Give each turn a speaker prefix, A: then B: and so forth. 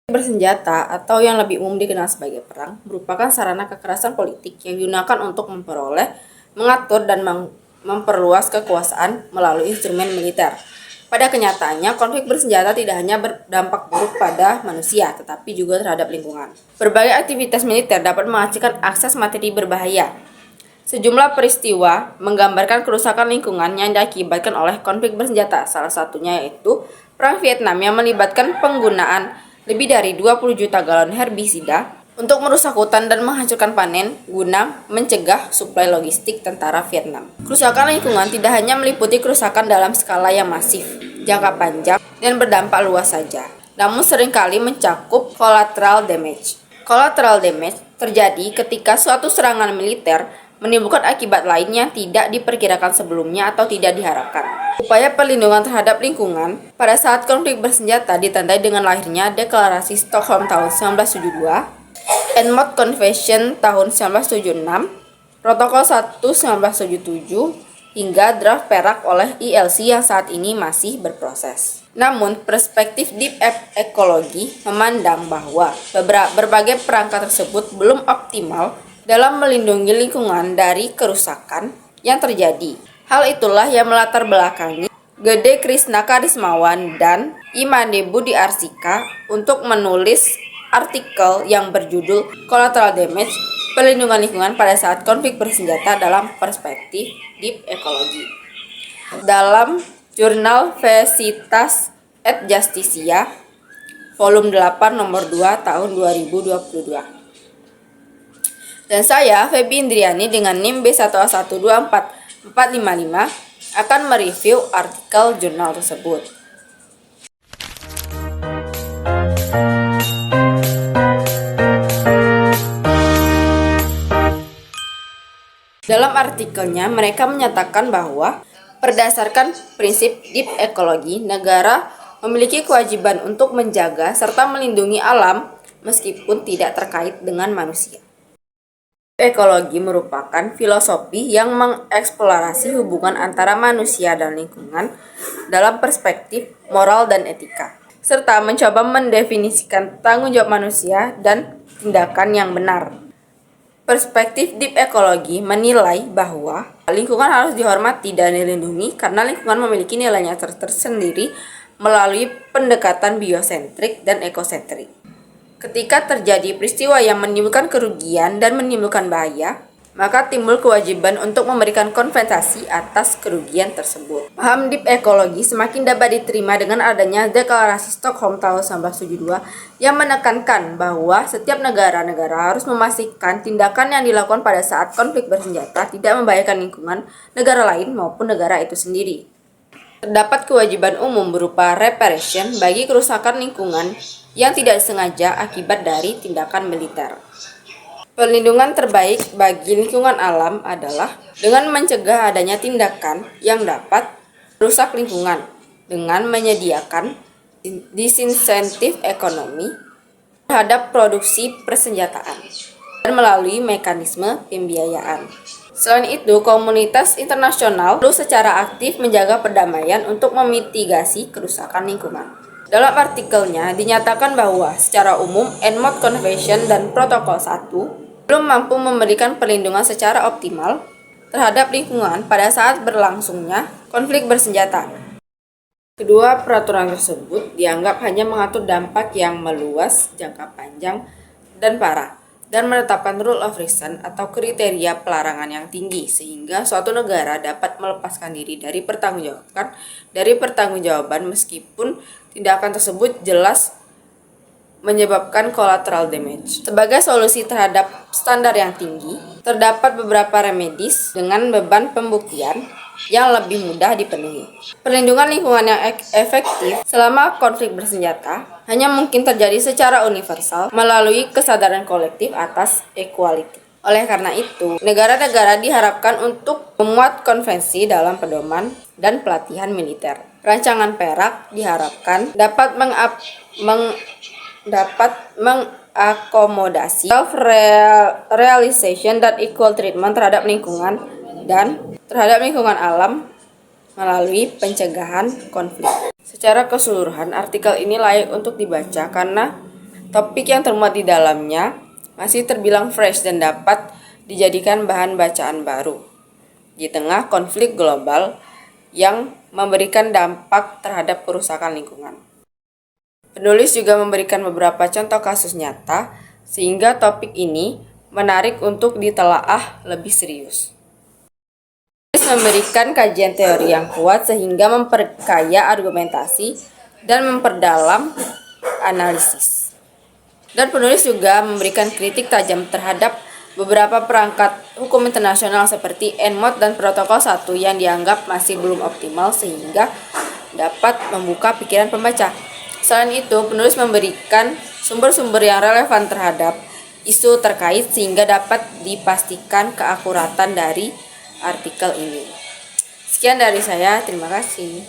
A: Bersenjata atau yang lebih umum dikenal sebagai perang merupakan sarana kekerasan politik yang digunakan untuk memperoleh, mengatur, dan memperluas kekuasaan melalui instrumen militer. Pada kenyataannya, konflik bersenjata tidak hanya berdampak buruk pada manusia, tetapi juga terhadap lingkungan. Berbagai aktivitas militer dapat menghasilkan akses materi berbahaya. Sejumlah peristiwa menggambarkan kerusakan lingkungan yang diakibatkan oleh konflik bersenjata, salah satunya yaitu Perang Vietnam yang melibatkan penggunaan lebih dari 20 juta galon herbisida untuk merusak hutan dan menghancurkan panen guna mencegah suplai logistik tentara Vietnam. Kerusakan lingkungan tidak hanya meliputi kerusakan dalam skala yang masif, jangka panjang, dan berdampak luas saja, namun seringkali mencakup collateral damage. Collateral damage terjadi ketika suatu serangan militer menimbulkan akibat lain yang tidak diperkirakan sebelumnya atau tidak diharapkan. Upaya perlindungan terhadap lingkungan pada saat konflik bersenjata ditandai dengan lahirnya Deklarasi Stockholm tahun 1972, Enmod Convention tahun 1976, Protokol 1 1977, hingga draft perak oleh ILC yang saat ini masih berproses. Namun, perspektif deep ekologi memandang bahwa berbagai perangkat tersebut belum optimal dalam melindungi lingkungan dari kerusakan yang terjadi. Hal itulah yang melatar belakangi Gede Krishna Karismawan dan Imade Budi Arsika untuk menulis artikel yang berjudul Collateral Damage, Perlindungan Lingkungan pada saat Konflik Bersenjata dalam Perspektif Deep Ecology dalam jurnal Veritas et Justitia, volume 8 nomor 2 tahun 2022. Dan saya, Feby Indriani dengan NIM B1A1244455 akan mereview artikel jurnal tersebut. Dalam artikelnya, mereka menyatakan bahwa berdasarkan prinsip deep ekologi, negara memiliki kewajiban untuk menjaga serta melindungi alam meskipun tidak terkait dengan manusia. Ekologi merupakan filosofi yang mengeksplorasi hubungan antara manusia dan lingkungan dalam perspektif moral dan etika, serta mencoba mendefinisikan tanggung jawab manusia dan tindakan yang benar. Perspektif deep ekologi menilai bahwa lingkungan harus dihormati dan dilindungi karena lingkungan memiliki nilainya tersendiri melalui pendekatan biosentrik dan ekosentrik. Ketika terjadi peristiwa yang menimbulkan kerugian dan menimbulkan bahaya, maka timbul kewajiban untuk memberikan kompensasi atas kerugian tersebut. Paham deep ekologi semakin dapat diterima dengan adanya Deklarasi Stockholm tahun 1972 yang menekankan bahwa setiap negara harus memastikan tindakan yang dilakukan pada saat konflik bersenjata tidak membahayakan lingkungan negara lain maupun negara itu sendiri. Terdapat kewajiban umum berupa reparation bagi kerusakan lingkungan yang tidak sengaja akibat dari tindakan militer. Perlindungan terbaik bagi lingkungan alam adalah dengan mencegah adanya tindakan yang dapat merusak lingkungan dengan menyediakan disinsentif ekonomi terhadap produksi persenjataan dan melalui mekanisme pembiayaan. Selain itu, komunitas internasional perlu secara aktif menjaga perdamaian untuk memitigasi kerusakan lingkungan. Dalam artikelnya dinyatakan bahwa secara umum Enmod Convention dan Protokol 1 belum mampu memberikan perlindungan secara optimal terhadap lingkungan pada saat berlangsungnya konflik bersenjata. Kedua peraturan tersebut dianggap hanya mengatur dampak yang meluas, jangka panjang, dan parah, dan menetapkan rule of reason atau kriteria pelarangan yang tinggi sehingga suatu negara dapat melepaskan diri dari pertanggungjawaban meskipun tindakan tersebut jelas menyebabkan collateral damage. Sebagai solusi terhadap standar yang tinggi, terdapat beberapa remedies dengan beban pembuktian yang lebih mudah dipenuhi. Perlindungan lingkungan yang efektif selama konflik bersenjata hanya mungkin terjadi secara universal melalui kesadaran kolektif atas equality. Oleh karena itu, negara-negara diharapkan untuk memuat konvensi dalam pedoman dan pelatihan militer. Rancangan perak diharapkan dapat mengakomodasi self-realization dan equal treatment terhadap lingkungan alam melalui pencegahan konflik. Secara keseluruhan, artikel ini layak untuk dibaca karena Topik yang termuat di dalamnya masih terbilang fresh dan dapat dijadikan bahan bacaan baru di tengah konflik global yang memberikan dampak terhadap kerusakan lingkungan. Penulis juga memberikan beberapa contoh kasus nyata sehingga topik ini menarik untuk ditelaah lebih serius. Penulis memberikan kajian teori yang kuat sehingga memperkaya argumentasi dan memperdalam analisis. Dan penulis juga memberikan kritik tajam terhadap beberapa perangkat hukum internasional seperti ENMOD dan Protokol 1 yang dianggap masih belum optimal sehingga dapat membuka pikiran pembaca. Selain itu, penulis memberikan sumber-sumber yang relevan terhadap isu terkait sehingga dapat dipastikan keakuratan dari artikel ini. Sekian dari saya, terima kasih.